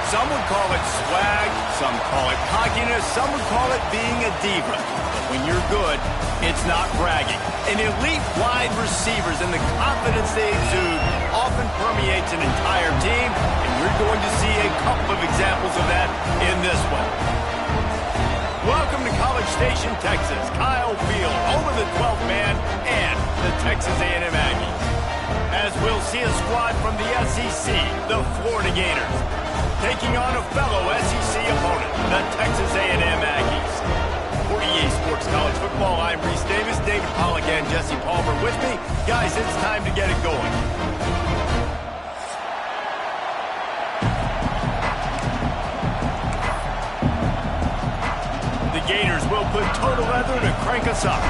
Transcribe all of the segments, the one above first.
Some would call it swag, some call it cockiness, some would call it being a diva. But when you're good, it's not bragging. And elite wide receivers and the confidence they exude often permeates an entire team, and you're going to see a couple of examples of that in this one. Welcome to College Station, Texas. Kyle Field, home of the 12th man and the Texas A&M Aggies. As we'll see a squad from the SEC, the Florida Gators, taking on a fellow SEC opponent, the Texas A&M Aggies. For EA Sports College Football, I'm Reese Davis, David Pollack, and Jesse Palmer with me. Guys, it's time to get it going. The Gators will put total leather to crank us up.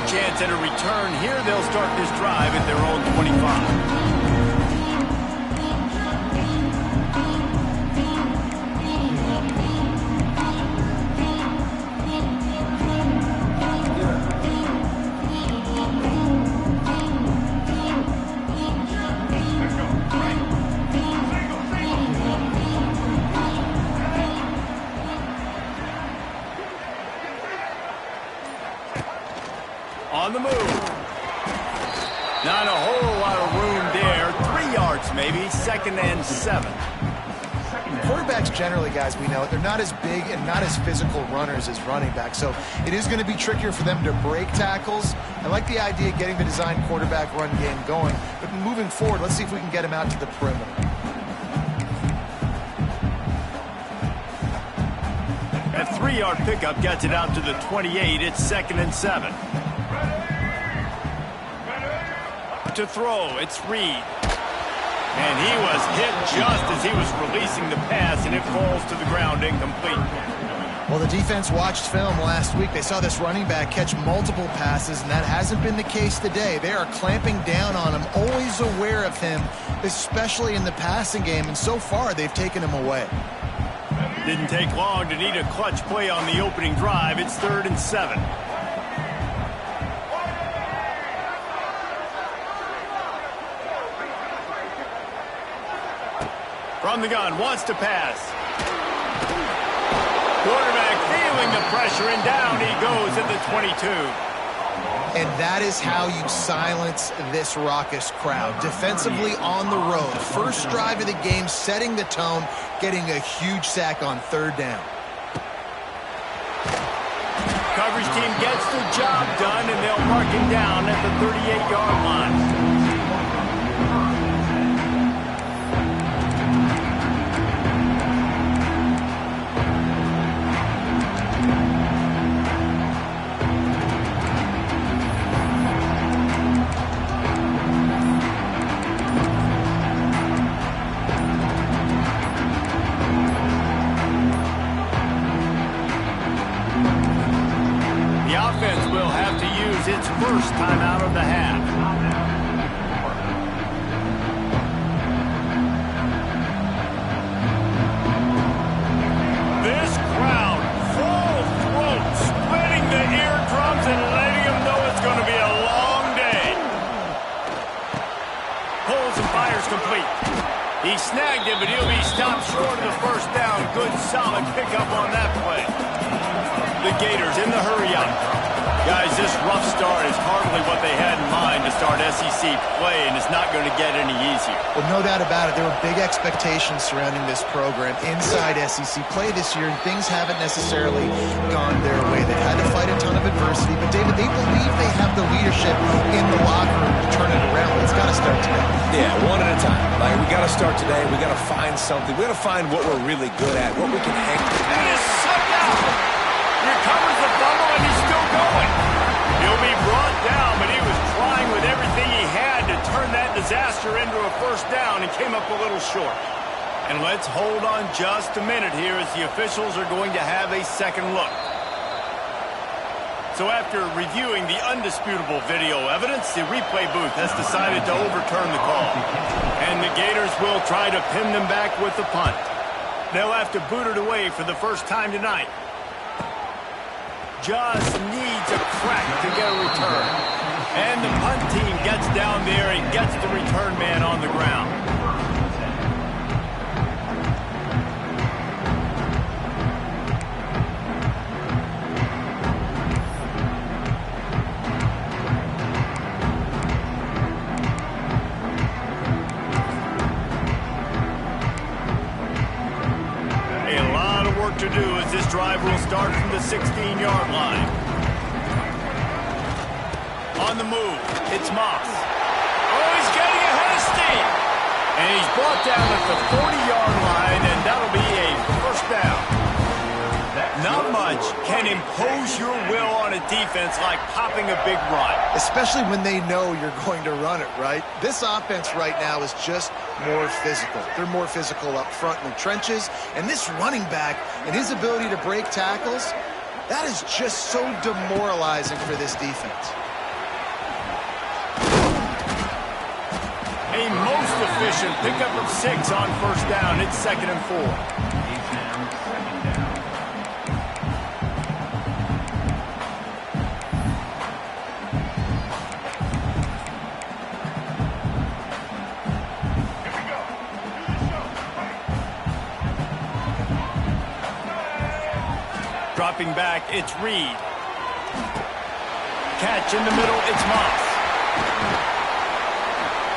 Chance at a return here. They'll start this drive at their own 25. On the move. Not a whole lot of room there. 3 yards maybe. 2nd and 7. Quarterbacks generally, guys, we know, they're not as big and not as physical runners as running backs, so it is going to be trickier for them to break tackles. I like the idea of getting the design quarterback run game going, but moving forward, let's see if we can get him out to the perimeter. A 3-yard pickup gets it out to the 28. It's 2nd and 7. To throw, it's Reed. And he was hit just as he was releasing the pass, and it falls to the ground incomplete. Well, the defense watched film last week. They saw this running back catch multiple passes, and that hasn't been the case today. They are clamping down on him, always aware of him, especially in the passing game, and so far they've taken him away. Didn't take long to need a clutch play on the opening drive. It's 3rd and 7. From the gun, wants to pass. Quarterback feeling the pressure, and down he goes at the 22. And that is how you silence this raucous crowd. Defensively on the road. First drive of the game, setting the tone, getting a huge sack on 3rd down. Coverage team gets the job done, and they'll mark him down at the 38-yard line. Its first time out of the half. This crowd, full throat, splitting the eardrums and letting them know it's going to be a long day. Pulls and fires complete. He snagged it, but he'll be stopped short of the first down. Good, solid pickup on that play. The Gators in the hurry up. Guys, this rough start is hardly what they had in mind to start SEC play, and it's not going to get any easier. Well, no doubt about it. There were big expectations surrounding this program inside SEC play this year, and things haven't necessarily gone their way. They've had to fight a ton of adversity, but, David, they believe they have the leadership in the locker room to turn it around. But it's got to start today. Yeah, one at a time. Like, we got to start today. We got to find something. We got to find what we're really good at, what we can hang. That is sucked out. Recovers the fumble, and he's still going. He'll be brought down, but he was trying with everything he had to turn that disaster into a first down and came up a little short. And let's hold on just a minute here as the officials are going to have a second look. So after reviewing the undisputable video evidence, the replay booth has decided to overturn the call. And the Gators will try to pin them back with the punt. They'll have to boot it away for the first time tonight. Just needs a crack to get a return. And the cuts down there and gets the return man on the ground. To do as this drive will start from the 16-yard line. On the move, it's Moss. Oh, he's getting ahead of steam. And he's brought down at the 40-yard line, and that'll be a first down. Not much can impose your will on a defense like popping a big run. Especially when they know you're going to run it, right? This offense right now is just more physical. They're more physical up front in the trenches. And this running back and his ability to break tackles, that is just so demoralizing for this defense. A most efficient pickup of 6 on first down. It's 2nd and 4. Dropping back, it's Reed. Catch in the middle, it's Moss.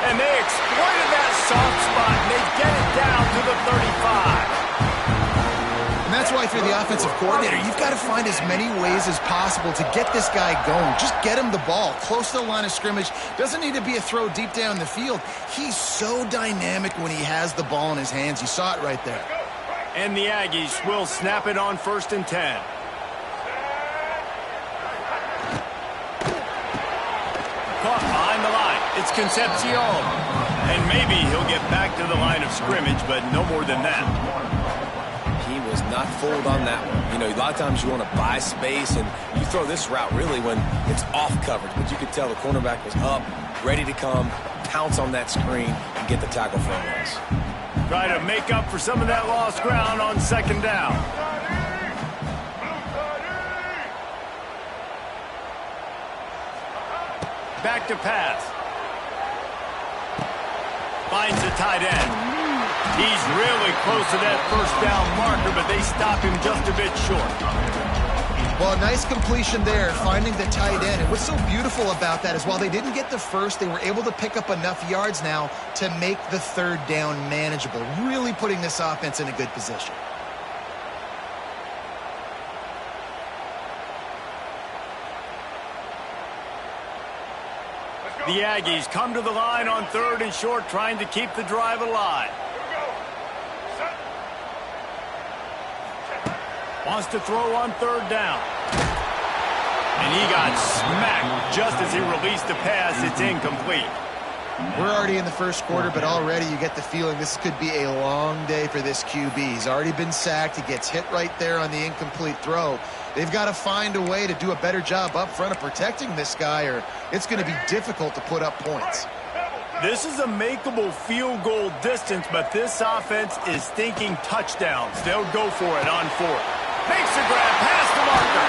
And they exploited that soft spot, and they get it down to the 35. And that's why if you're the offensive coordinator, you've got to find as many ways as possible to get this guy going. Just get him the ball close to the line of scrimmage. Doesn't need to be a throw deep down the field. He's so dynamic when he has the ball in his hands. You saw it right there. And the Aggies will snap it on 1st and 10. Caught behind the line. It's Concepcion. And maybe he'll get back to the line of scrimmage, but no more than that. He was not fooled on that one. You know, a lot of times you want to buy space, and you throw this route really when it's off coverage. But you could tell the cornerback was up, ready to come, pounce on that screen, and get the tackle for a loss. Try to make up for some of that lost ground on 2nd down. Back to pass. Finds the tight end. He's really close to that first down marker, but they stop him just a bit short. Well, nice completion there, finding the tight end. And what's so beautiful about that is while they didn't get the first, they were able to pick up enough yards now to make the 3rd down manageable, really putting this offense in a good position. The Aggies come to the line on 3rd and short, trying to keep the drive alive. Wants to throw on 3rd down. And he got smacked just as he released the pass. It's incomplete. We're already in the 1st quarter, but already you get the feeling this could be a long day for this QB. He's already been sacked. He gets hit right there on the incomplete throw. They've got to find a way to do a better job up front of protecting this guy, or it's going to be difficult to put up points. This is a makeable field goal distance, but this offense is thinking touchdowns. They'll go for it on 4th. Makes the grab past the marker.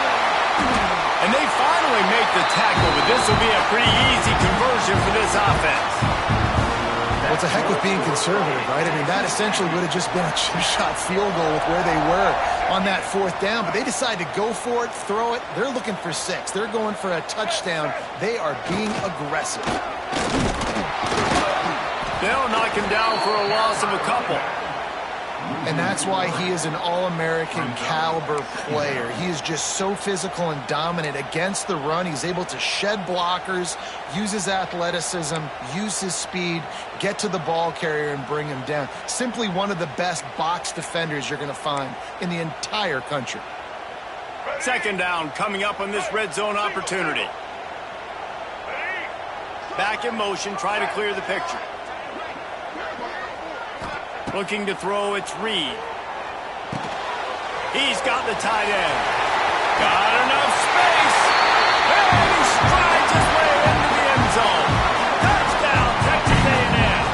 And they finally make the tackle, but this will be a pretty easy conversion for this offense. Well, it's a heck with being conservative, right? I mean, that essentially would have just been a chip-shot field goal with where they were on that 4th down, but they decide to go for it, throw it. They're looking for 6. They're going for a touchdown. They are being aggressive. They'll knock him down for a loss of a couple. And that's why he is an All-American caliber player. He is just so physical and dominant against the run. He's able to shed blockers, use his athleticism, use his speed, get to the ball carrier and bring him down. Simply one of the best box defenders you're going to find in the entire country. 2nd down coming up on this red zone opportunity. Back in motion, try to clear the picture. Looking to throw, it's Reed. He's got the tight end. Got enough space. And he strides his way into the end zone. Touchdown, Texas A&M.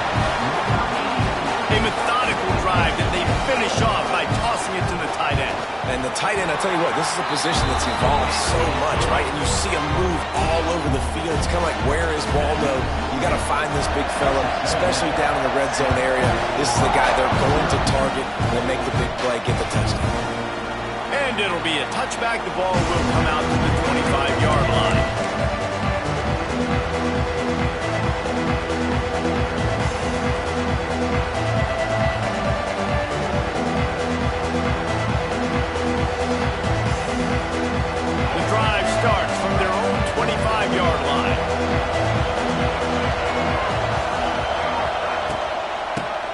A methodical drive that they finish off by tossing it to the tight end. And the tight end, I tell you what, this is a position that's evolved so much, right? And you see him move all over the field. It's kind of like, where is Waldo? You You got to find this big fella, especially down in the red zone area. This is the guy they're going to target and make the big play, get the touchdown. And it'll be a touchback. The ball will come out to the 25-yard line. The drive starts from their own 25-yard line.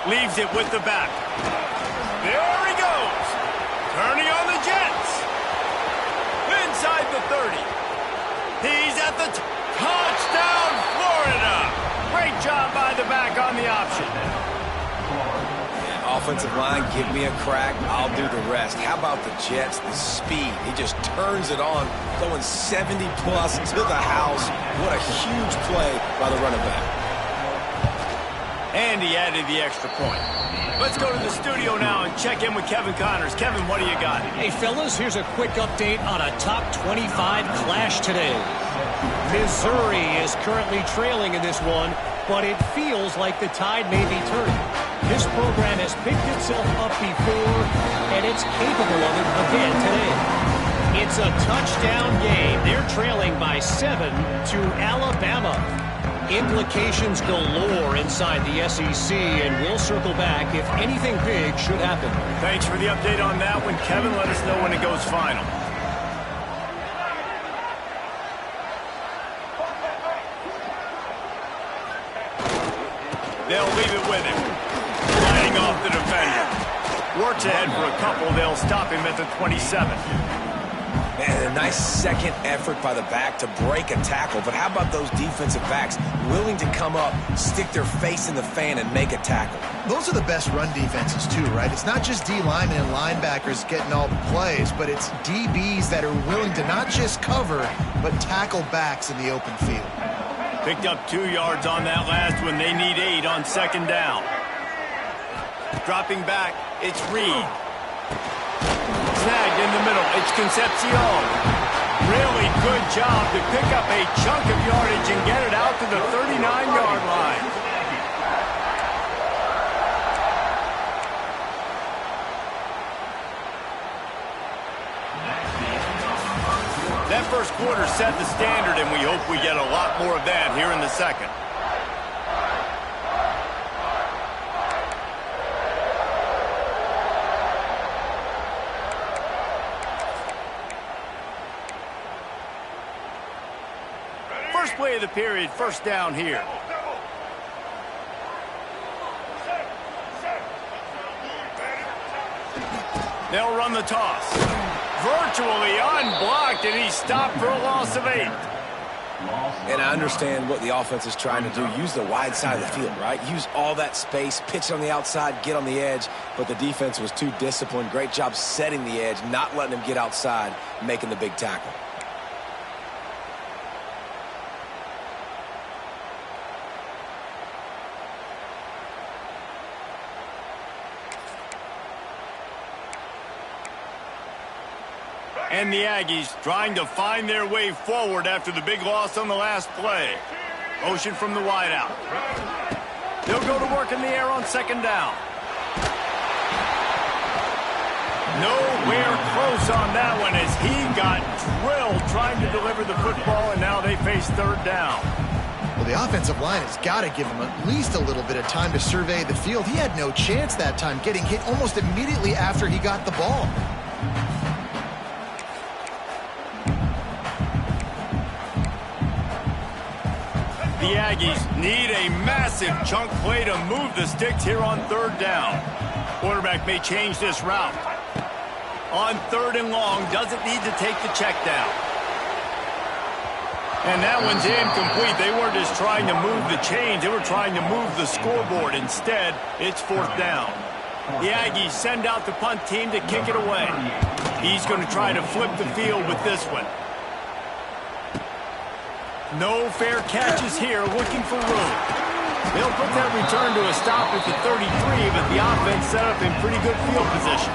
Leaves it with the back. There he goes. Turning on the Jets. Inside the 30. He's at the touchdown, Florida. Great job by the back on the option. Yeah, offensive line, give me a crack. I'll do the rest. How about the Jets? The speed. He just turns it on, going 70-plus to the house. What a huge play by the running back. And he added the extra point. Let's go to the studio now and check in with Kevin Connors. Kevin, what do you got? Hey, fellas, here's a quick update on a top 25 clash today. Missouri is currently trailing in this one, but it feels like the tide may be turning. This program has picked itself up before, and it's capable of it again today. It's a touchdown game. They're trailing by 7 to Alabama. Implications galore inside the SEC, and we'll circle back if anything big should happen. Thanks for the update on that one, Kevin. Let us know when it goes final. They'll leave it with him. Sliding off the defender. Works ahead for a couple. They'll stop him at the 27. Man, a nice second effort by the back to break a tackle. But how about those defensive backs willing to come up, stick their face in the fan, and make a tackle? Those are the best run defenses, too, right? It's not just D-linemen and linebackers getting all the plays, but it's DBs that are willing to not just cover, but tackle backs in the open field. Picked up 2 yards on that last one. They need 8 on second down. Dropping back, it's Reed. Snagged in the middle. It's Concepcion. Really good job to pick up a chunk of yardage and get it out to the 39-yard line. That first quarter set the standard, and we hope we get a lot more of that here in the second. First play of the period, first down here. They'll run the toss. Virtually unblocked, and he's stopped for a loss of 8. And I understand what the offense is trying to do. Use the wide side of the field, right? Use all that space, pitch on the outside, get on the edge. But the defense was too disciplined. Great job setting the edge, not letting him get outside, making the big tackle. And the Aggies trying to find their way forward after the big loss on the last play. Motion from the wideout. They'll go to work in the air on second down. Nowhere close on that one as he got drilled trying to deliver the football, and now they face third down. Well, the offensive line has got to give him at least a little bit of time to survey the field. He had no chance that time, getting hit almost immediately after he got the ball. The Aggies need a massive chunk play to move the sticks here on third down. Quarterback may change this route. On third and long, doesn't need to take the check down. And that one's incomplete. They weren't just trying to move the chains. They were trying to move the scoreboard. Instead, it's fourth down. The Aggies send out the punt team to kick it away. He's going to try to flip the field with this one. No fair catches here, looking for room. They'll put that return to a stop at the 33, but the offense set up in pretty good field position.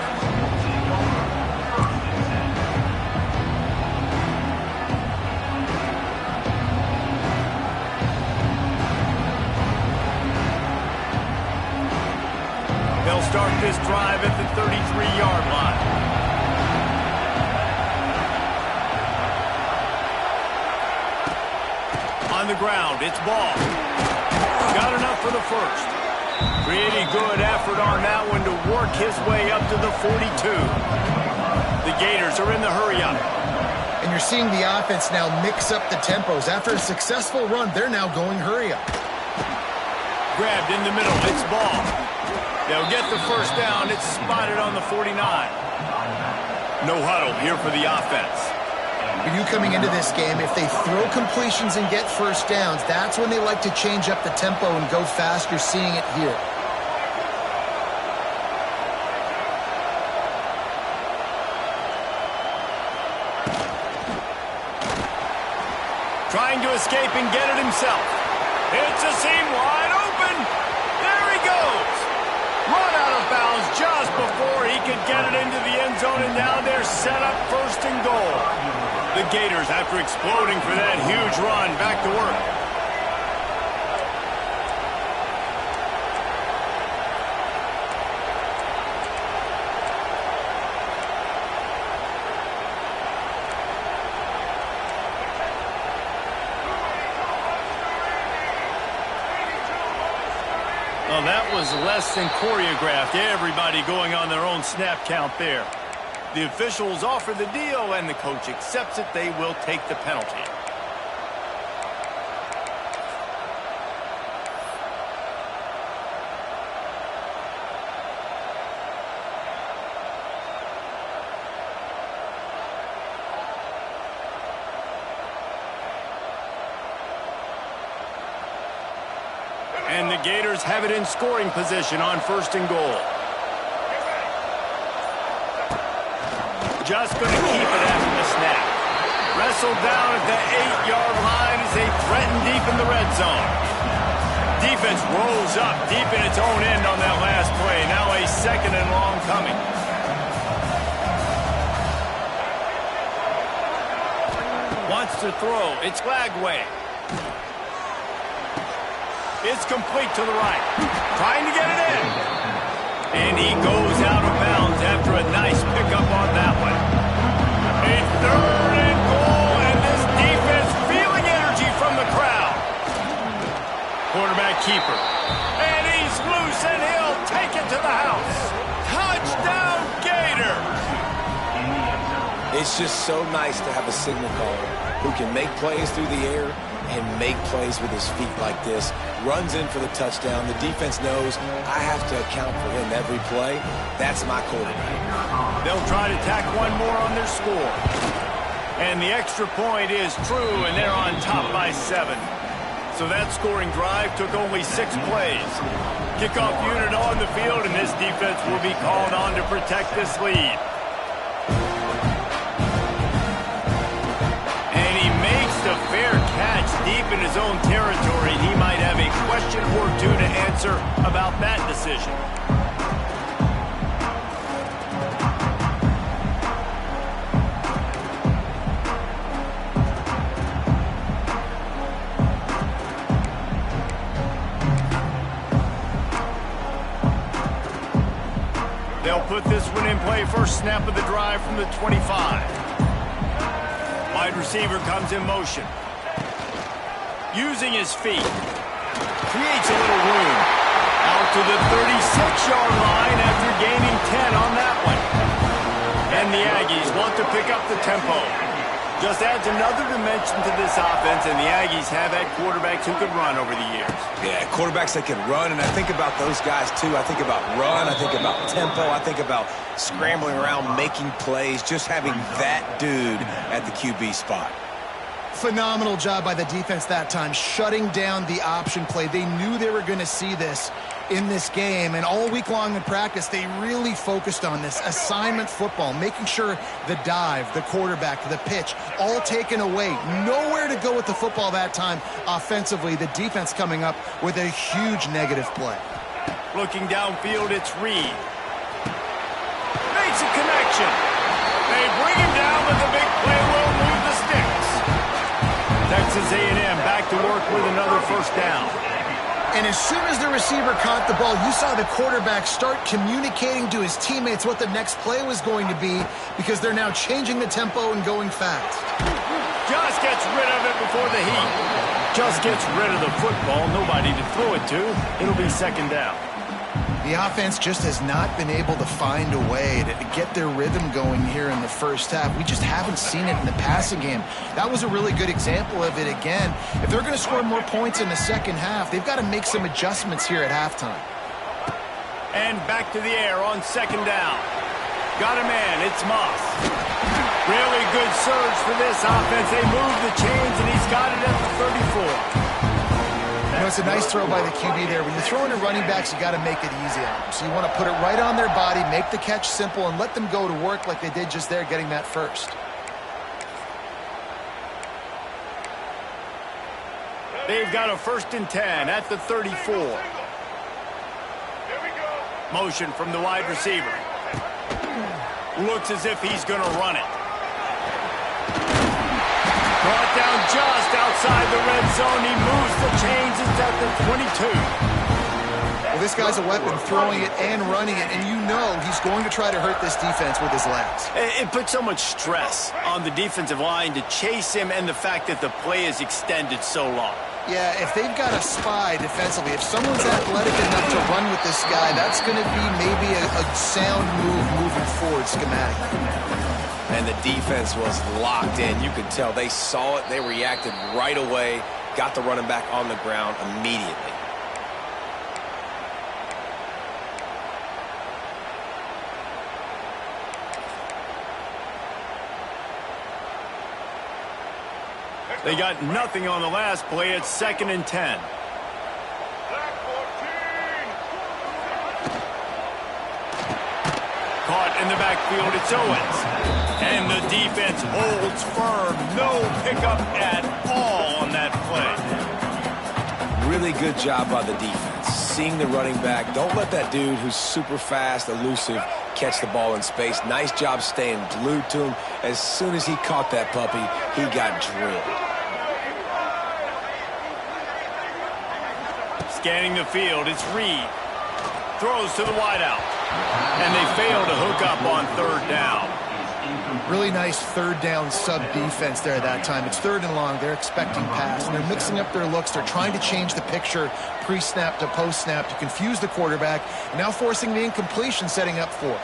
start this drive at the 33-yard line. On the ground, it's ball. Got enough for the first. Pretty good effort on that one to work his way up to the 42. The Gators are in the hurry-up. And you're seeing the offense now mix up the tempos. After a successful run, they're now going hurry-up. Grabbed in the middle, it's ball. They'll get the first down. It's spotted on the 49. No huddle here for the offense. For you coming into this game, if they throw completions and get first downs, that's when they like to change up the tempo and go fast. You're seeing it here. Trying to escape and get it himself. It's a seam wide open. There he goes. Run out of bounds just before he could get it into the end zone, and now they're set up first and goal. The Gators, after exploding for that huge run, back to work. Well, that was less than choreographed. Everybody going on their own snap count there. The officials offer the deal, and the coach accepts it. They will take the penalty. And the Gators have it in scoring position on first and goal. Just going to keep it after the snap. Wrestled down at the 8-yard line as they threaten deep in the red zone. Defense rolls up deep in its own end on that last play. Now a second and long coming. Wants to throw. It's Lagway. It's complete to the right. Trying to get it in. And he goes out of bounds after a nice pickup on that one. It's third and goal, and this defense feeling energy from the crowd. Quarterback keeper. And he's loose, and he'll take it to the house. Touchdown, Gators! It's just so nice to have a signal caller who can make plays through the air and make plays with his feet like this. Runs in for the touchdown. The defense knows I have to account for him every play. That's my quarterback. They'll try to tack one more on their score. And the extra point is true, and they're on top by 7. So that scoring drive took only 6 plays. Kickoff unit on the field, and this defense will be called on to protect this lead. A fair catch deep in his own territory. He might have a question or two to answer about that decision. They'll put this one in play. First snap of the drive from the 25. Wide receiver comes in motion. Using his feet. Creates a little room. Out to the 36-yard line after gaining 10 on that one. And the Aggies want to pick up the tempo. Just adds another dimension to this offense, and the Aggies have had quarterbacks who could run over the years. Yeah, quarterbacks that can run, and I think about those guys too. I think about run, I think about tempo, I think about scrambling around, making plays, just having that dude at the QB spot. Phenomenal job by the defense that time, shutting down the option play. They knew they were going to see this in this game, and all week long in practice, they really focused on this assignment football, making sure the dive, the quarterback, the pitch, all taken away. Nowhere to go with the football that time offensively. The defense coming up with a huge negative play. Looking downfield, it's Reed. Makes a connection. They bring him down, but the big play will move the sticks. Texas A&M back to work with another first down. And as soon as the receiver caught the ball, you saw the quarterback start communicating to his teammates what the next play was going to be because they're now changing the tempo and going fast. Just gets rid of it before the heat. Just gets rid of the football. Nobody to throw it to. It'll be second down. The offense just has not been able to find a way to get their rhythm going here in the first half. We just haven't seen it in the passing game. That was a really good example of it again. If they're going to score more points in the second half, they've got to make some adjustments here at halftime. And back to the air on second down. Got a man. It's Moss. Really good surge for this offense. They move the chains, and he's got it at the 34. You know, it's a nice throw by the QB there. When you're throwing to running backs, you got to make it easy on them. So you want to put it right on their body, make the catch simple, and let them go to work like they did just there, getting that first. They've got a 1st and 10 at the 34. Motion from the wide receiver. Looks as if he's going to run it. Brought down just outside the red zone. He moves the chains. It's at the 22. Well, this guy's a weapon, throwing it and running it, and you know he's going to try to hurt this defense with his legs. It puts so much stress on the defensive line to chase him and the fact that the play is extended so long. Yeah, if they've got a spy defensively, if someone's athletic enough to run with this guy, that's going to be maybe a sound move moving forward schematically. And the defense was locked in. You could tell they saw it. They reacted right away. Got the running back on the ground immediately. They got nothing on the last play. It's 2nd and 10. Caught in the backfield. It's Owens. And the defense holds firm. No pickup at all on that play. Really good job by the defense. Seeing the running back. Don't let that dude who's super fast, elusive, catch the ball in space. Nice job staying glued to him. As soon as he caught that puppy, he got drilled. Scanning the field, it's Reed. Throws to the wideout. And they fail to hook up on 3rd down. Really nice 3rd down sub-defense there that time. It's 3rd and long. They're expecting pass, and they're mixing up their looks. They're trying to change the picture pre-snap to post-snap to confuse the quarterback, and now forcing the incompletion, setting up 4th.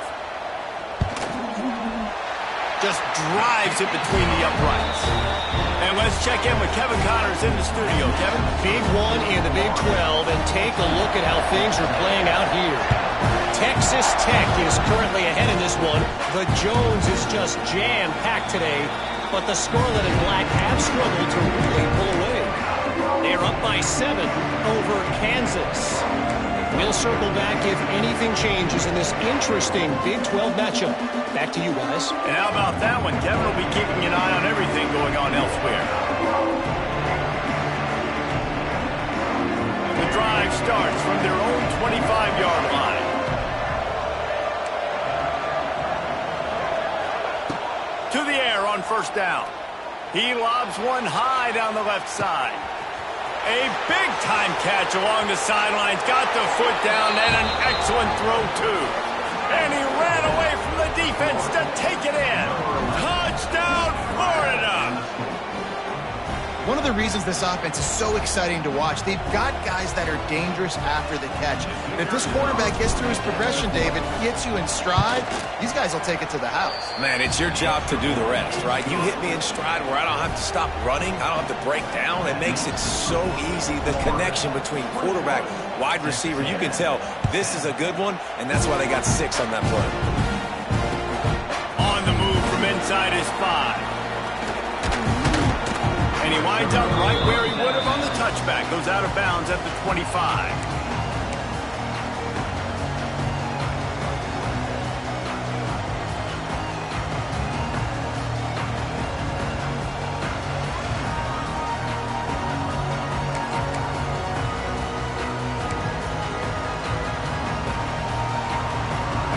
Just drives it between the uprights. And let's check in with Kevin Connors in the studio. Kevin? Big one in the Big 12, and take a look at how things are playing out here. Texas Tech is currently ahead in this one. The Jones is just jam-packed today, but the Scarlet and Black have struggled to really pull away. They're up by 7 over Kansas. We'll circle back if anything changes in this interesting Big 12 matchup. Back to you guys. And how about that one? Kevin will be keeping an eye on everything going on elsewhere. The drive starts from their own 25-yard line. To the air on 1st down. He lobs one high down the left side. A big-time catch along the sidelines. Got the foot down and an excellent throw, too. And he ran away from the defense to take it in. Touchdown, Florida! One of the reasons this offense is so exciting to watch, they've got guys that are dangerous after the catch. And if this quarterback gets through his progression, David, hits you in stride, these guys will take it to the house. Man, it's your job to do the rest, right? You hit me in stride where I don't have to stop running. I don't have to break down. It makes it so easy. The connection between quarterback, wide receiver, you can tell this is a good one, and that's why they got 6 on that play. On the move from inside his 5. And he winds up right where he would have on the touchback. Goes out of bounds at the 25.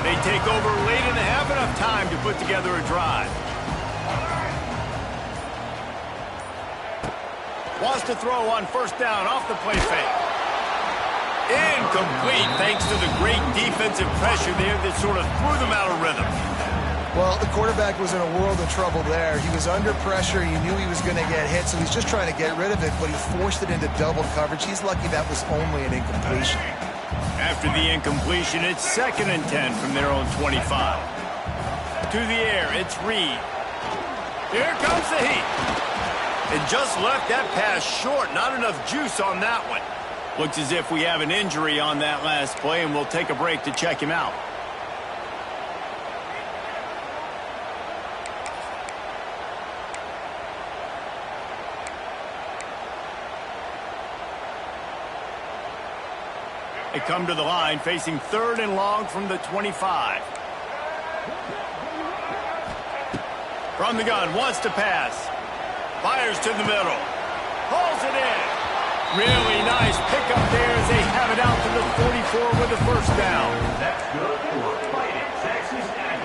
They take over late and have enough time to put together a drive. Wants to throw on 1st down off the play fake. Incomplete thanks to the great defensive pressure there that sort of threw them out of rhythm. Well, the quarterback was in a world of trouble there. He was under pressure. He knew he was going to get hit, so he's just trying to get rid of it, but he forced it into double coverage. He's lucky that was only an incompletion. After the incompletion, it's 2nd and 10 from their own 25. To the air, it's Reed. Here comes the heat. And just left that pass short. Not enough juice on that one. Looks as if we have an injury on that last play, and we'll take a break to check him out. They come to the line facing 3rd and long from the 25. From the gun, wants to pass. Fires to the middle. Pulls it in. Really nice pickup there as they have it out to the 44 with the first down. That's good for fighting Texas A&M.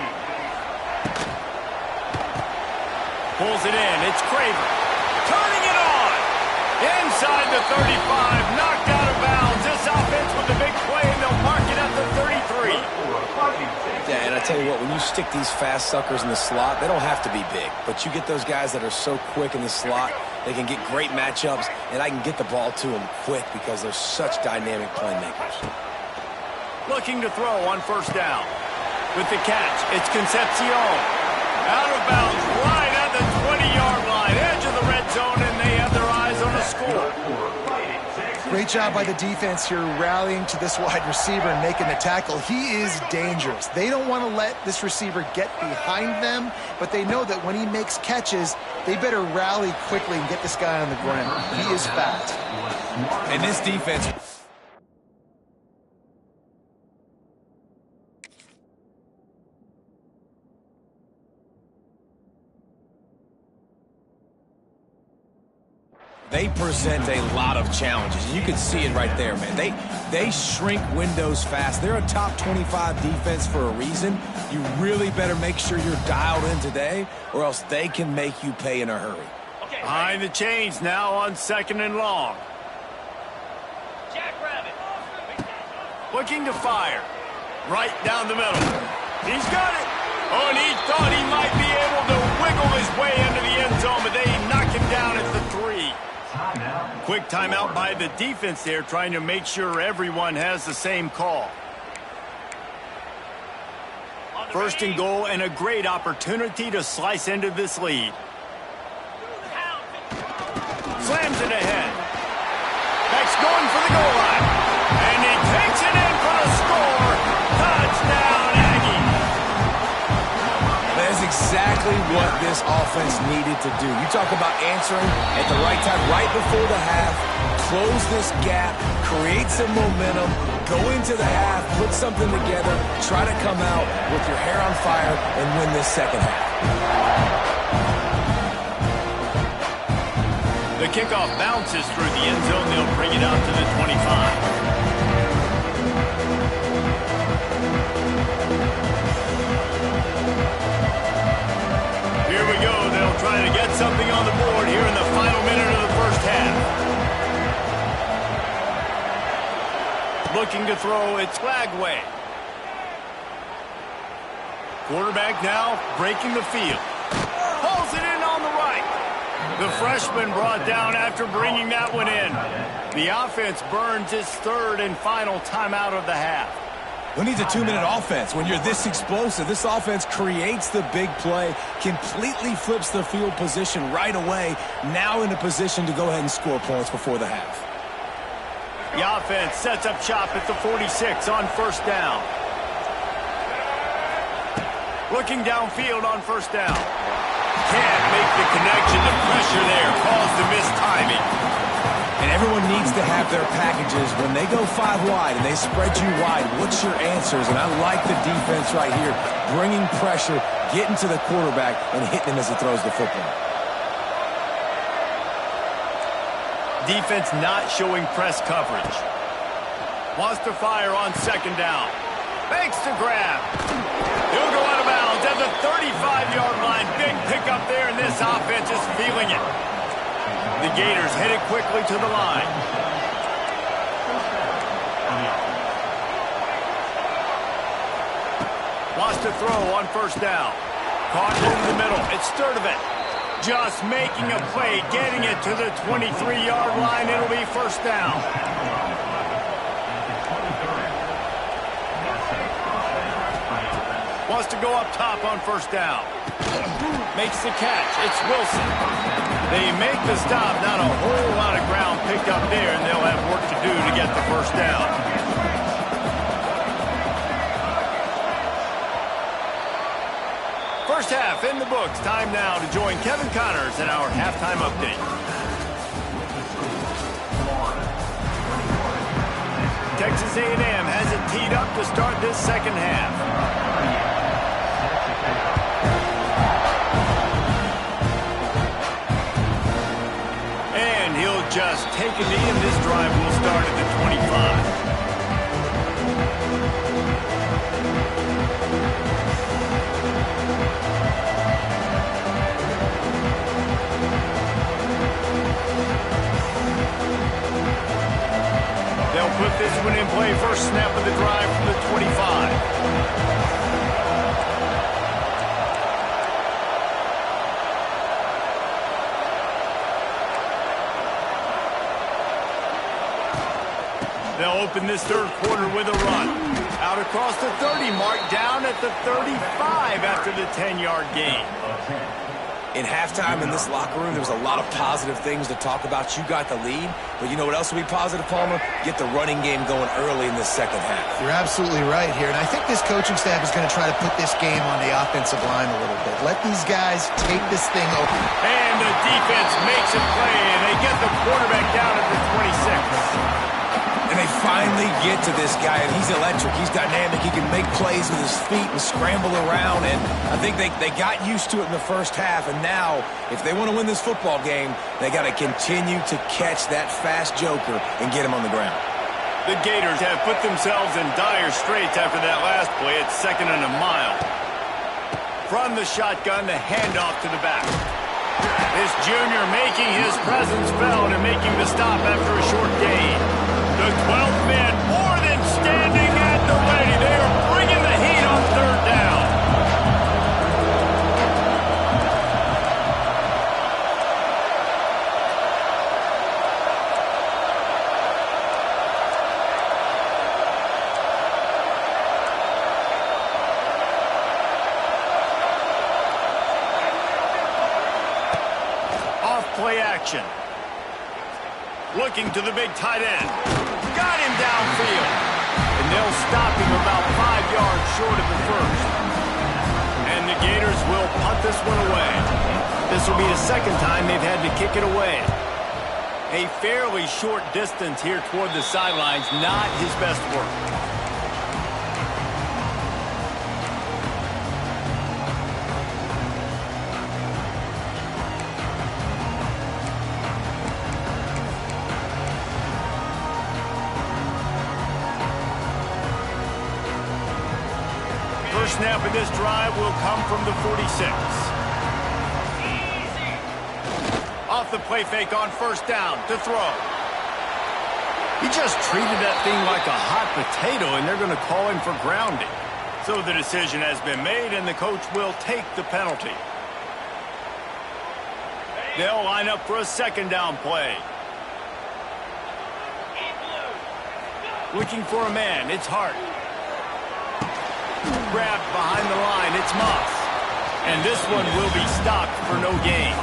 Pulls it in. It's Craver. Turning it on. Inside the 35. Knocked out of bounds. This offense with the big play, and they'll mark it at the 33. Yeah, and I tell you what, when you stick these fast suckers in the slot, they don't have to be big. But you get those guys that are so quick in the slot, they can get great matchups, and I can get the ball to them quick because they're such dynamic playmakers. Looking to throw on first down. With the catch, it's Concepcion. Out of bounds, right at the 20-yard line, edge of the red zone, and they have their eyes on a score. Great job by the defense here rallying to this wide receiver and making the tackle. He is dangerous. They don't want to let this receiver get behind them, but they know that when he makes catches, they better rally quickly and get this guy on the ground. He is fast. And this defense... They present a lot of challenges. You can see it right there, man. They shrink windows fast. They're a top 25 defense for a reason. You really better make sure you're dialed in today, or else they can make you pay in a hurry. Behind the chains now on 2nd and long. Looking to fire. Right down the middle. He's got it. Oh, and he thought he might be able to wiggle his way into the end zone, but they knock him down at the 3. Quick timeout by the defense there, trying to make sure everyone has the same call. 1st and goal, and a great opportunity to slice into this lead. Slams it ahead. Beck's going for the goal line. And he takes it in for the score. Touchdown, Aggie. That's exactly what this offense needed to do. You talk about answering at the right time, right before the half, close this gap, create some momentum, go into the half, put something together, try to come out with your hair on fire and win this second half. The kickoff bounces through the end zone. They'll bring it out to the 25. Here we go. They'll try to get something on the board here in the final minute of the first half. Looking to throw, it's Flagway. Quarterback now breaking the field. Pulls it in on the right. The freshman brought down after bringing that one in. The offense burns its 3rd and final timeout of the half. Who needs a 2-minute offense when you're this explosive? This offense creates the big play, completely flips the field position right away, now in a position to go ahead and score points before the half. The offense sets up shop at the 46 on first down. Looking downfield on first down. Can't make the connection. The pressure there caused the missed timing. And everyone needs to have their packages. When they go 5 wide and they spread you wide, what's your answers? And I like the defense right here, bringing pressure, getting to the quarterback, and hitting him as he throws the football. Defense not showing press coverage. Wants to fire on 2nd down. Makes the grab. He'll go out of bounds at the 35-yard line. Big pickup there, and this offense is feeling it. The Gators headed quickly to the line. throw on first down. Caught in the middle. It's Sturdivant. Just making a play, getting it to the 23-yard line. It'll be first down. Wants to go up top on first down. Makes the catch. It's Wilson. They make the stop. Not a whole lot of ground picked up there, and they'll have work to do to get the first down. First half in the books. Time now to join Kevin Connors in our halftime update. Texas A&M has it teed up to start this second half. And he'll just take a knee, and this drive will start at the 25. They'll put this one in play. First snap of the drive from the 25. They'll open this third quarter with a run. Out across the 30 mark, down at the 35 after the 10-yard gain. In halftime in this locker room, there was a lot of positive things to talk about. You got the lead, but you know what else will be positive, Palmer? Get the running game going early in this second half. You're absolutely right here, and I think this coaching staff is going to try to put this game on the offensive line a little bit. Let these guys take this thing over. And the defense makes a play, and they get the quarterback down at the 26. And they finally get to this guy, and he's electric. He's dynamic. He can make plays with his feet and scramble around. And I think they got used to it in the first half. And now, if they want to win this football game, they got to continue to catch that fast joker and get him on the ground. The Gators have put themselves in dire straits after that last play. It's 2nd and a mile. From the shotgun, the handoff to the back. This junior making his presence felt and making the stop after a short gain. The 12th man more than standing at the ready. They are bringing the heat on third down. Off play action. Looking to the big tight end. Got him downfield. And they'll stop him about 5 yards short of the first. And the Gators will punt this one away. This will be the second time they've had to kick it away. A fairly short distance here toward the sidelines. Not his best work. First snap of this drive will come from the 46. Off the play fake on first down to throw. He just treated that thing like a hot potato, and they're going to call him for grounding. So the decision has been made, and the coach will take the penalty. They'll line up for a second down play. Looking for a man. It's Hart. Grabbed behind the line. It's Moss. And this one will be stopped for no gain.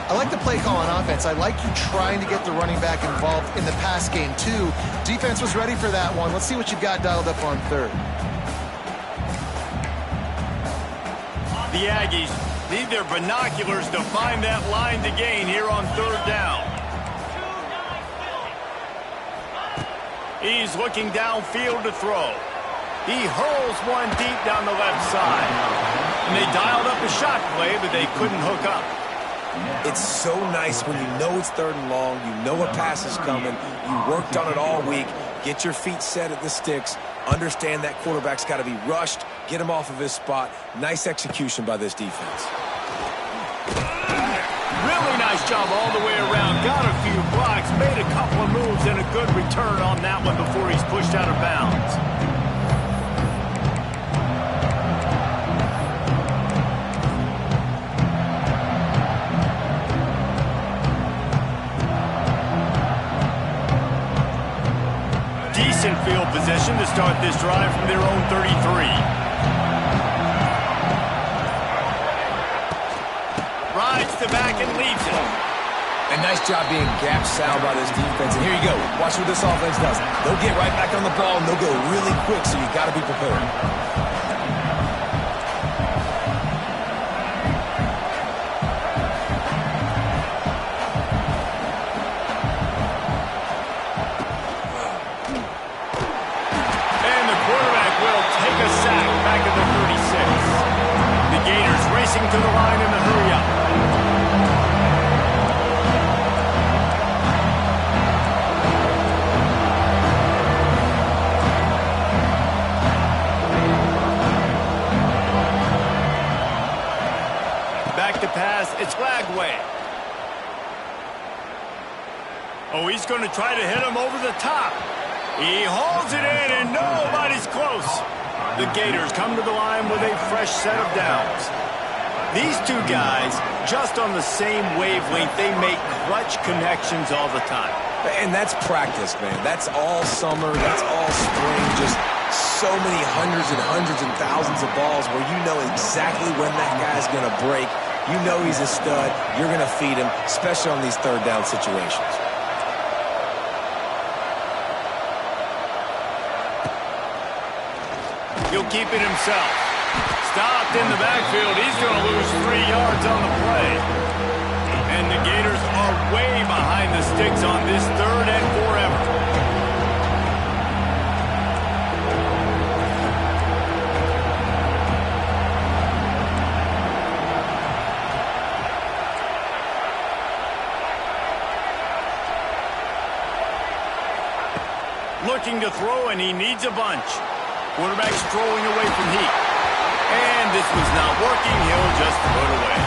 I like the play call on offense. I like you trying to get the running back involved in the pass game, too. Defense was ready for that one. Let's see what you've got dialed up on third. The Aggies need their binoculars to find that line to gain here on third down. He's looking downfield to throw. He hurls one deep down the left side. And they dialed up a shot play, but they couldn't hook up. It's so nice when you know it's 3rd and long, you know a pass is coming, you worked on it all week, get your feet set at the sticks, understand that quarterback's got to be rushed, get him off of his spot. Nice execution by this defense. Really nice job all the way around. Got a few blocks, made a couple of moves, and a good return on that one before he's pushed out of bounds. in field position to start this drive from their own 33. Rides the back and leaves it. And nice job being gap sound by this defense. And here you go. Watch what this offense does. They'll get right back on the ball, and they'll go really quick, so you got to be prepared. And the quarterback will take a sack back at the 36. The Gators racing to the line in the hurry-up. Back to pass, it's Lagway. Oh, he's going to try to hit him over the top. He hauls it in, and nobody's close. The Gators come to the line with a fresh set of downs. These two guys, just on the same wavelength, they make clutch connections all the time. And that's practice, man. That's all summer. That's all spring. Just so many hundreds and thousands of balls where you know exactly when that guy's going to break. You know he's a stud. You're going to feed him, especially on these third down situations. He'll keep it himself. Stopped in the backfield. He's going to lose 3 yards on the play. And the Gators are way behind the sticks on this 3rd and forever. Looking to throw, and he needs a bunch. Quarterback strolling away from heat. And this was not working. He'll just throw it away.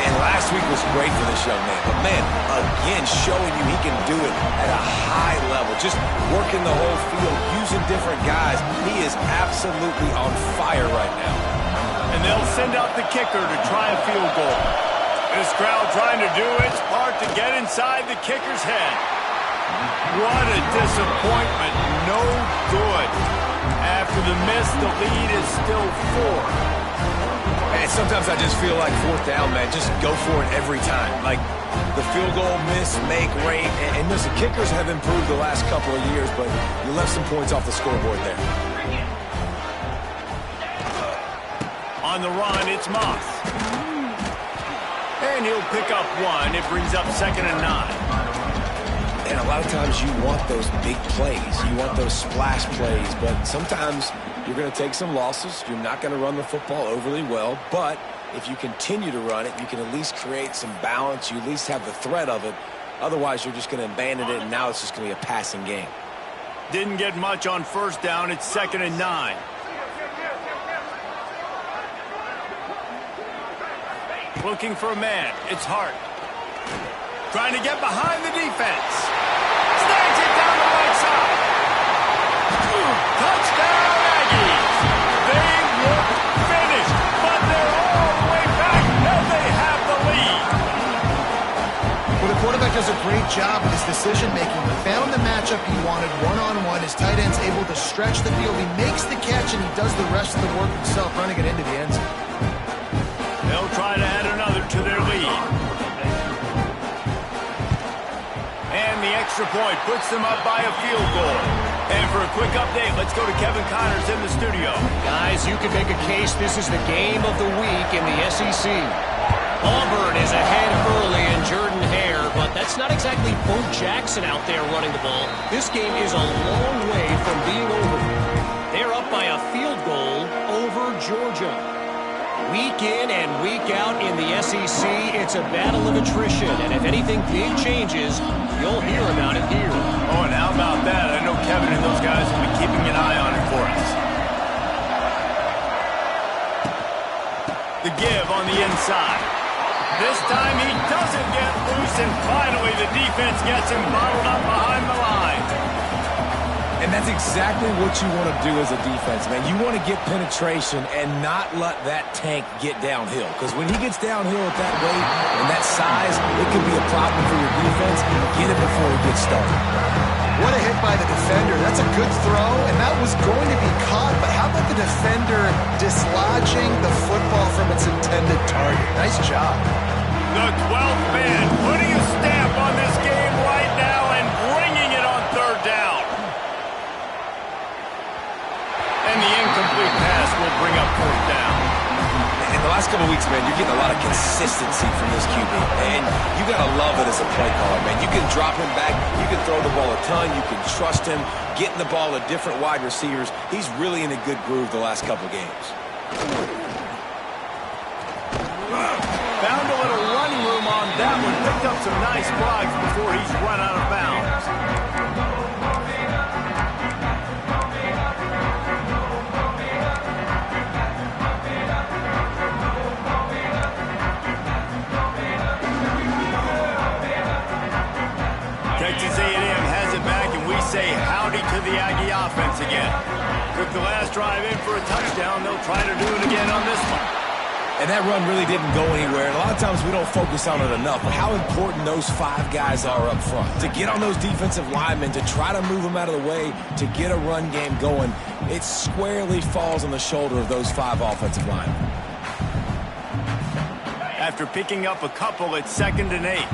And last week was great for this young man. But, man, again, showing you he can do it at a high level. Just working the whole field, using different guys. He is absolutely on fire right now. And they'll send out the kicker to try a field goal. This crowd trying to do its part to get inside the kicker's head. What a disappointment. No good. After the miss, the lead is still 4. And sometimes I just feel like 4th down, man. Just go for it every time. Like the field goal miss, make, rate. And listen, kickers have improved the last couple of years, but you left some points off the scoreboard there. On the run, it's Moss. And he'll pick up 1. It brings up 2nd and 9. And a lot of times you want those big plays. You want those splash plays. But sometimes you're going to take some losses. You're not going to run the football overly well. But if you continue to run it, you can at least create some balance. You at least have the threat of it. Otherwise, you're just going to abandon it, and now it's just going to be a passing game. Didn't get much on 1st down. It's 2nd and 9. Looking for a man. It's Hart. Trying to get behind the defense. Snags it down the right side. Touchdown, Aggies. They look finished, but they're all the way back, and they have the lead. Well, the quarterback does a great job with his decision-making. He found the matchup he wanted one-on-one. His tight end's able to stretch the field. He makes the catch, and he does the rest of the work himself, running it into the end zone. They'll try to add another to their lead. And the extra point puts them up by a field goal. And for a quick update, let's go to Kevin Connors in the studio. Guys, you could make a case this is the game of the week in the SEC. Auburn is ahead early in Jordan Hare, but that's not exactly Bo Jackson out there running the ball. This game is a long way from being over. They're up by a field goal over Georgia. Week in and week out in the SEC, it's a battle of attrition, and if anything big changes, you'll hear about it here. Oh, and how about that? I know Kevin and those guys will be keeping an eye on it for us. The give on the inside. This time he doesn't get loose, and finally the defense gets him bottled up behind the line. And that's exactly what you want to do as a defense, man. You want to get penetration and not let that tank get downhill. Because when he gets downhill at that weight and that size, it could be a problem for your defense. Get it before he gets started. What a hit by the defender. That's a good throw, and that was going to be caught, but how about the defender dislodging the football from its intended target? Nice job. The 12th man putting a stamp on this game right now and bringing it on third down. And the incomplete pass will bring up fourth down. In the last couple of weeks, man, you're getting a lot of consistency from this QB. And you got to love it as a play caller, man. You can drop him back. You can throw the ball a ton. You can trust him, getting the ball to different wide receivers. He's really in a good groove the last couple of games. Found a little running room on that one. Picked up some nice blocks before he's run out of bounds. Texas A&M has it back, and we say howdy to the Aggie offense again. Took the last drive in for a touchdown. They'll try to do it again on this one. And that run really didn't go anywhere. And a lot of times we don't focus on it enough. But how important those 5 guys are up front. To get on those defensive linemen, to try to move them out of the way, to get a run game going, it squarely falls on the shoulder of those 5 offensive linemen. After picking up a couple, it's 2nd and 8.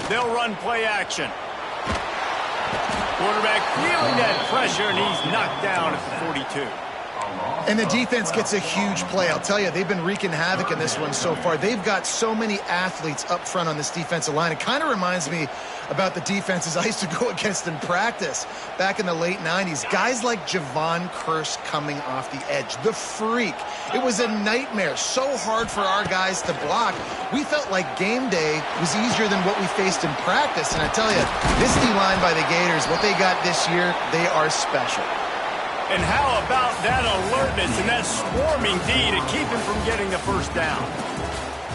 They'll run play action. Quarterback feeling that pressure, and he's knocked down at the 42. And the defense gets a huge play. I'll tell you, they've been wreaking havoc in this one so far. They've got so many athletes up front on this defensive line. It kind of reminds me about the defenses I used to go against in practice back in the late 90s. Guys like Javon Curse coming off the edge. The freak. It was a nightmare. So hard for our guys to block. We felt like game day was easier than what we faced in practice. And I tell you, this D-line by the Gators, what they got this year, they are special. And how about that alertness and that swarming D to keep him from getting the first down?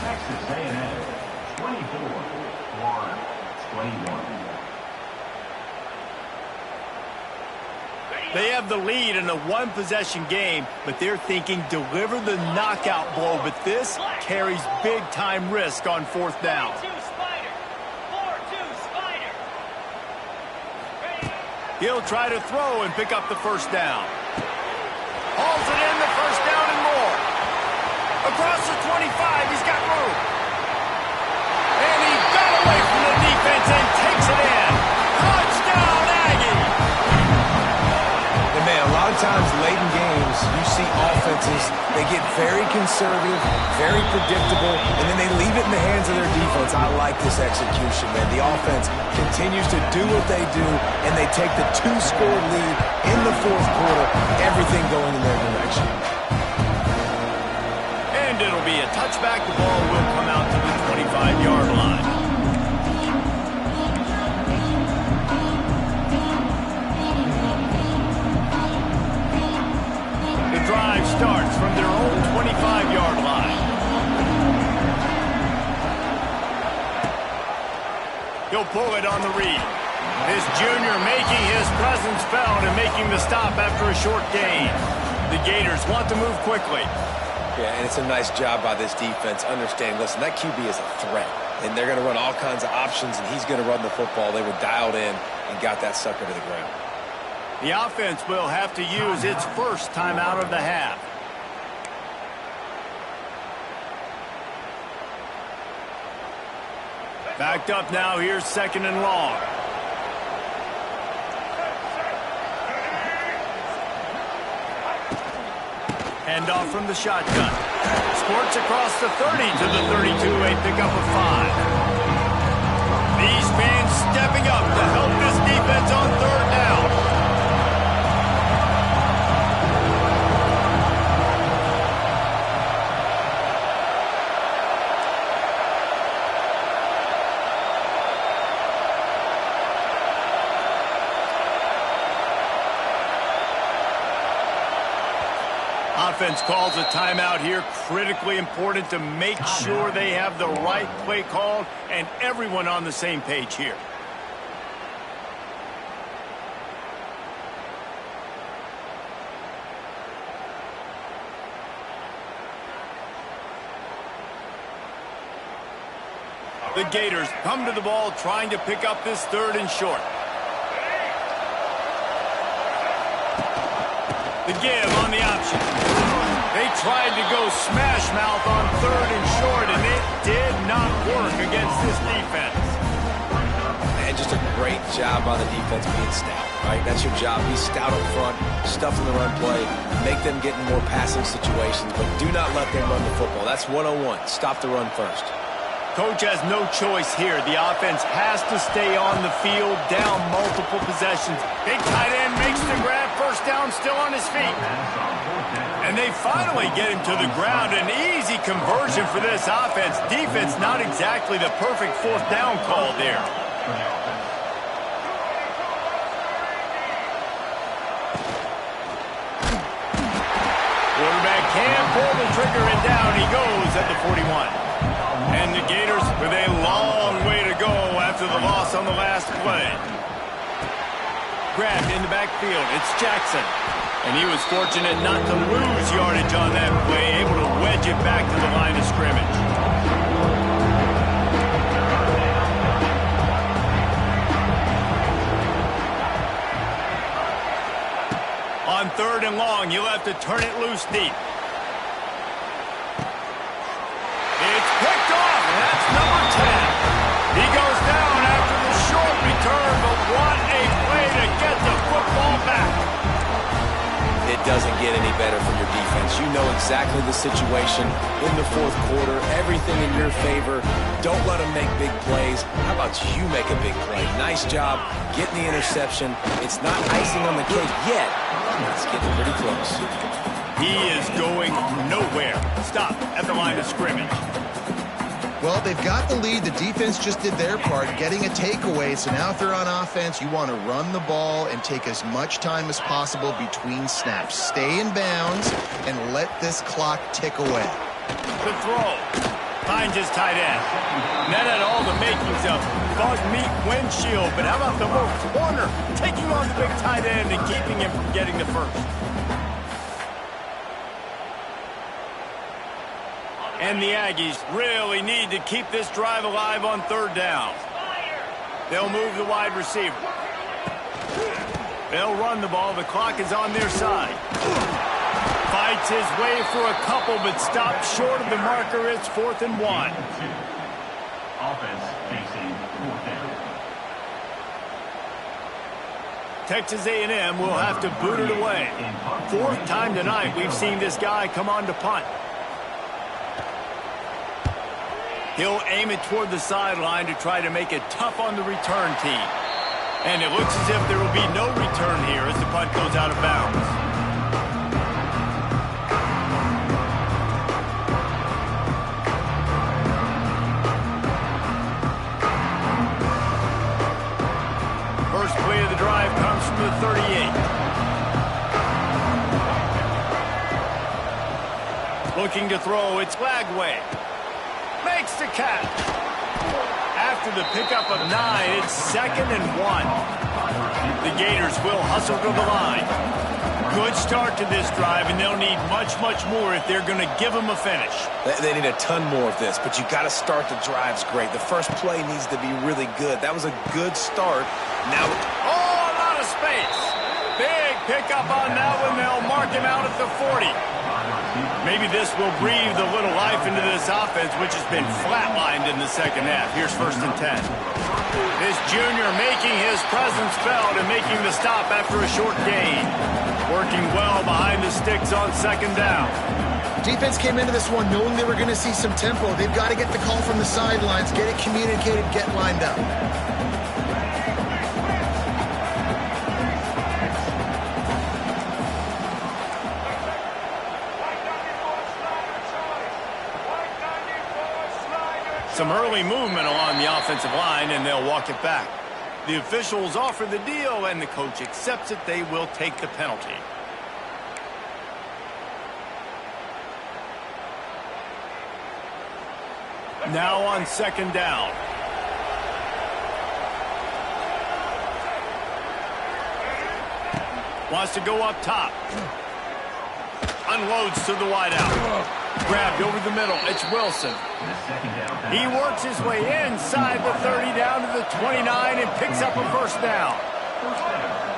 Texas A&M, 24, Florida, 21. They have the lead in a one-possession game, but they're thinking deliver the knockout blow. But this carries big-time risk on fourth down. He'll try to throw and pick up the first down. Hauls it in, the first down and more. Across the 25, he's got room. And he got away from the defense and takes it in. Touchdown, Aggie! And man, a lot of times late in games, you see offenses, they get very conservative, very predictable, and then they leave it in the hands of their defense. I like this execution, man. The offense continues to do what they do, and they take the 2-score lead in the fourth quarter, everything going in their direction. And it'll be a touchback. The ball will come out to the 25-yard line. The drive starts from their own 25-yard line. He'll pull it on the read. This junior making his presence felt and making the stop after a short gain. The Gators want to move quickly. Yeah, and it's a nice job by this defense understanding, listen, that QB is a threat, and they're going to run all kinds of options, and he's going to run the football. They were dialed in and got that sucker to the ground. The offense will have to use its first timeout of the half. Backed up now, here's 2nd and long. Handoff from the shotgun. Squirts across the 30 to the 32, a pickup of 5. These fans stepping up to help this defense on third down. Offense calls a timeout here. Critically important to make sure they have the right play called and everyone on the same page here. The Gators come to the ball trying to pick up this 3rd and short. The give on the option. They tried to go smash mouth on 3rd and short, and it did not work against this defense. And just a great job by the defense being stout, right? That's your job. Be stout up front, stuff in the run play, make them get in more passing situations, but do not let them run the football. That's 101. Stop the run first. Coach has no choice here. The offense has to stay on the field, down multiple possessions. Big tight end makes the grab, first down, still on his feet. And they finally get him to the ground. An easy conversion for this offense. Defense, not exactly the perfect 4th down call there. Quarterback can pull the trigger, and down he goes at the 41. And the Gators with a long way to go after the loss on the last play. Grabbed in the backfield. It's Jackson. And he was fortunate not to lose yardage on that play, able to wedge it back to the line of scrimmage. On 3rd and long, you'll have to turn it loose deep. It's picked off, and that's number 10. He goes down after the short return, but what a play to get the football back. It doesn't get any better from your defense. You know exactly the situation in the 4th quarter, everything in your favor. Don't let them make big plays. How about you make a big play? Nice job getting the interception. It's not icing on the cake yet. It's getting pretty close. He is going nowhere. Stop at the line of scrimmage. Well, they've got the lead. The defense just did their part, getting a takeaway. So now if they're on offense, you want to run the ball and take as much time as possible between snaps. Stay in bounds and let this clock tick away. The throw. Finds his tight end. That had all the makings of bug meat windshield, but how about the little corner taking on the big tight end and keeping him from getting the first? And the Aggies really need to keep this drive alive on 3rd down. They'll move the wide receiver. They'll run the ball. The clock is on their side. Fights his way for a couple, but stops short of the marker. It's 4th and 1. Offense facing 4th down. Texas A&M will have to boot it away. 4th time tonight we've seen this guy come on to punt. He'll aim it toward the sideline to try to make it tough on the return team. And it looks as if there will be no return here as the punt goes out of bounds. First play of the drive comes from the 38. Looking to throw, it's Lagway. Makes the catch. After the pickup of 9, it's 2nd and 1. The Gators will hustle to the line. Good start to this drive, and they'll need much, much more if they're going to give them a finish. They need a ton more of this, but you got to start the drives great. The first play needs to be really good. That was a good start. Now, oh, a lot of space. Big pickup on that one. They'll mark him out at the 40. Maybe this will breathe a little life into this offense, which has been flatlined in the second half. Here's 1st and 10. This junior making his presence felt and making the stop after a short gain. Working well behind the sticks on 2nd down. Defense came into this one knowing they were going to see some tempo. They've got to get the call from the sidelines, get it communicated, get lined up. Some early movement along the offensive line, and they'll walk it back. The officials offer the deal, and the coach accepts it. They will take the penalty. Now on 2nd down. Wants to go up top. Unloads to the wideout. Grabbed over the middle. It's Wilson. He works his way inside the 30 down to the 29 and picks up a first down.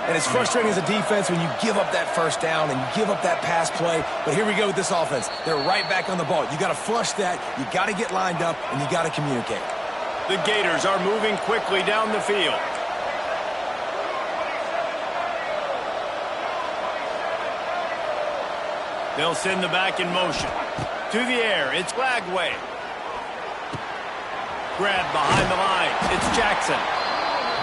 And it's frustrating as a defense when you give up that first down and you give up that pass play. But here we go with this offense. They're right back on the ball. You got to flush that. You got to get lined up, and you got to communicate. The Gators are moving quickly down the field. They'll send the back in motion. To the air, it's Lagway. Grabbed behind the line, it's Jackson.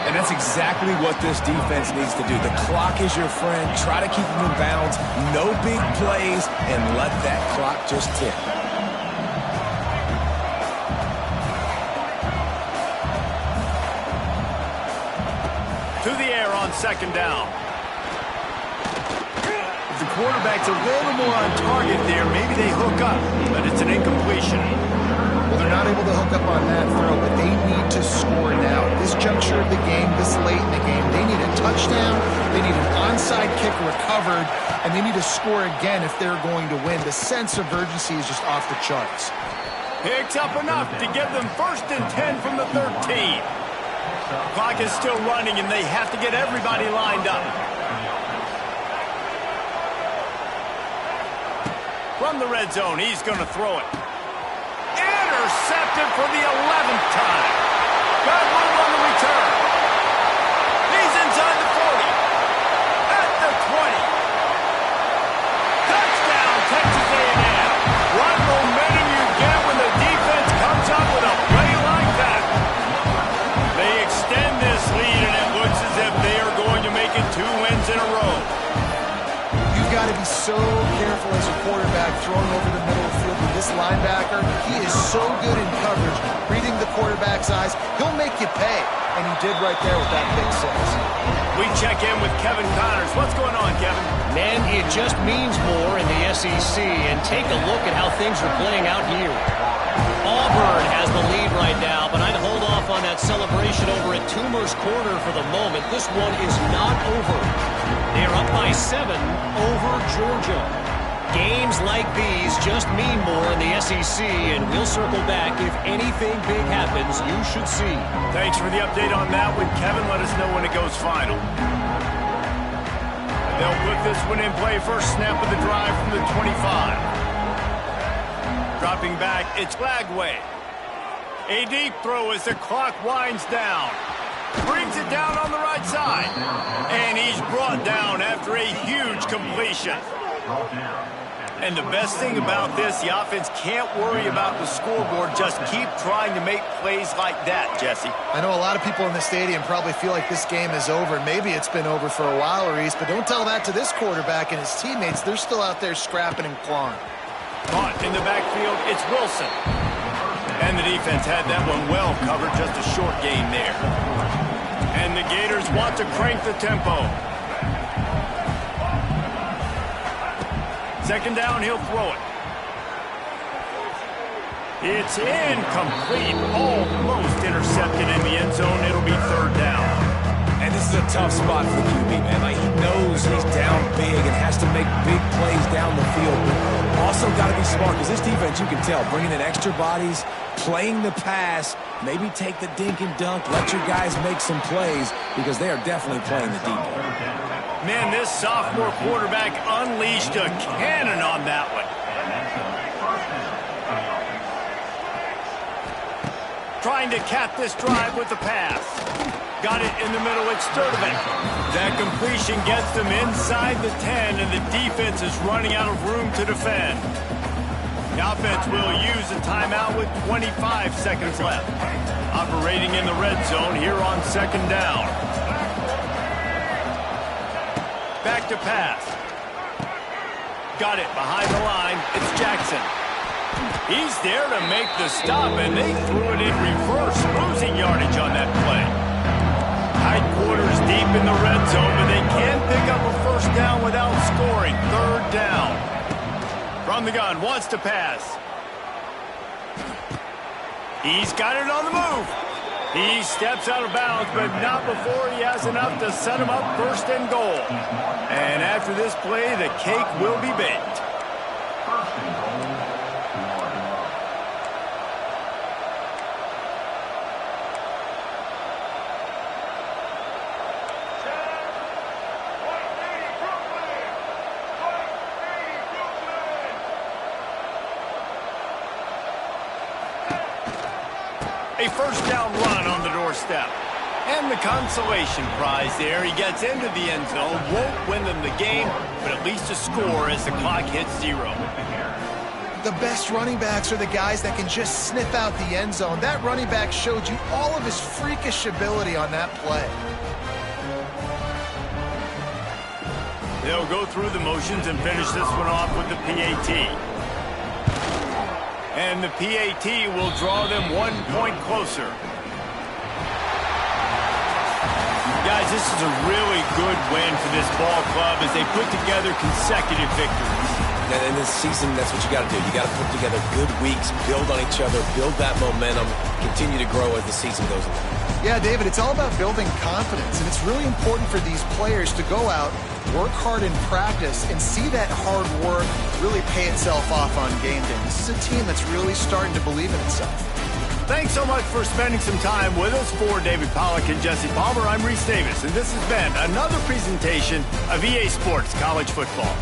And that's exactly what this defense needs to do. The clock is your friend. Try to keep them in bounds. No big plays, and let that clock just tick. To the air on second down. The quarterback's a little more on target there. Maybe they hook up, but it's an incompletion. Well, they're not able to hook up on that throw, but they need to score now. At this juncture of the game, this late in the game, they need a touchdown, they need an onside kick recovered, and they need to score again if they're going to win. The sense of urgency is just off the charts. Picks up enough to give them 1st and 10 from the 13. Clock is still running, and they have to get everybody lined up. From the red zone, he's going to throw it. Intercepted for the 11th time. Got one on the return. He's inside the 40. At the 20. Touchdown, Texas A&M. What momentum you get when the defense comes up with a play like that. They extend this lead, and it looks as if they are going to make it 2 wins in a row. You've got to be so careful as a quarterback throwing over the middle of the field with this linebacker. He is so good in coverage, reading the quarterback's eyes. He'll make you pay, and he did right there with that big 6. We check in with Kevin Connors. What's going on, Kevin? Man, it just means more in the SEC, and take a look at how things are playing out here. Auburn has the lead right now, but I'd hold off on that celebration over at Toomer's Corner for the moment. This one is not over. They're up by 7 over Georgia. Games like these just mean more in the SEC, and we'll circle back. If anything big happens, you should see. Thanks for the update on that one, Kevin. Let us know when it goes final. They'll put this one in play. First snap of the drive from the 25. Dropping back, it's Lagway. A deep throw as the clock winds down. Brings it down on the right side. And he's brought down after a huge completion. And the best thing about this, the offense can't worry about the scoreboard. Just keep trying to make plays like that, Jesse. I know a lot of people in the stadium probably feel like this game is over. Maybe it's been over for a while, Reese, but don't tell that to this quarterback and his teammates. They're still out there scrapping and clawing. Caught in the backfield, it's Wilson. And the defense had that one well covered, just a short gain there. And the Gators want to crank the tempo. Second down, he'll throw it. It's incomplete, almost intercepted in the end zone. It'll be 3rd down. And this is a tough spot for the QB, man. Like, he knows he's down big and has to make big plays down the field. But also got to be smart, because this defense, you can tell, bringing in extra bodies, playing the pass, maybe take the dink and dunk, let your guys make some plays, because they are definitely playing the deep ball. Man, this sophomore quarterback unleashed a cannon on that one. Trying to cap this drive with the pass. Got it in the middle, it's Sturdivant. That completion gets them inside the 10, and the defense is running out of room to defend. The offense will use a timeout with 25 seconds left. Operating in the red zone here on second down. Back to pass. Got it behind the line. It's Jackson. He's there to make the stop, and they threw it in reverse, losing yardage on that play. Tight quarters deep in the red zone, but they can't pick up a first down without scoring. 3rd down. From the gun, wants to pass. He's got it on the move. He steps out of bounds, but not before he has enough to set him up 1st and goal. And after this play, the cake will be baked. A first down run on the doorstep. And the consolation prize there. He gets into the end zone, won't win them the game, but at least a score as the clock hits 0. The best running backs are the guys that can just sniff out the end zone. That running back showed you all of his freakish ability on that play. They'll go through the motions and finish this one off with the PAT. And the PAT will draw them 1 point closer. Guys, this is a really good win for this ball club as they put together consecutive victories. And in this season, that's what you got to do. You got to put together good weeks, build on each other, build that momentum, continue to grow as the season goes on. Yeah, David, it's all about building confidence, and it's really important for these players to go out, work hard in practice, and see that hard work really pay itself off on game day. This is a team that's really starting to believe in itself. Thanks so much for spending some time with us. For David Pollack and Jesse Palmer, I'm Reese Davis, and this has been another presentation of EA Sports College Football.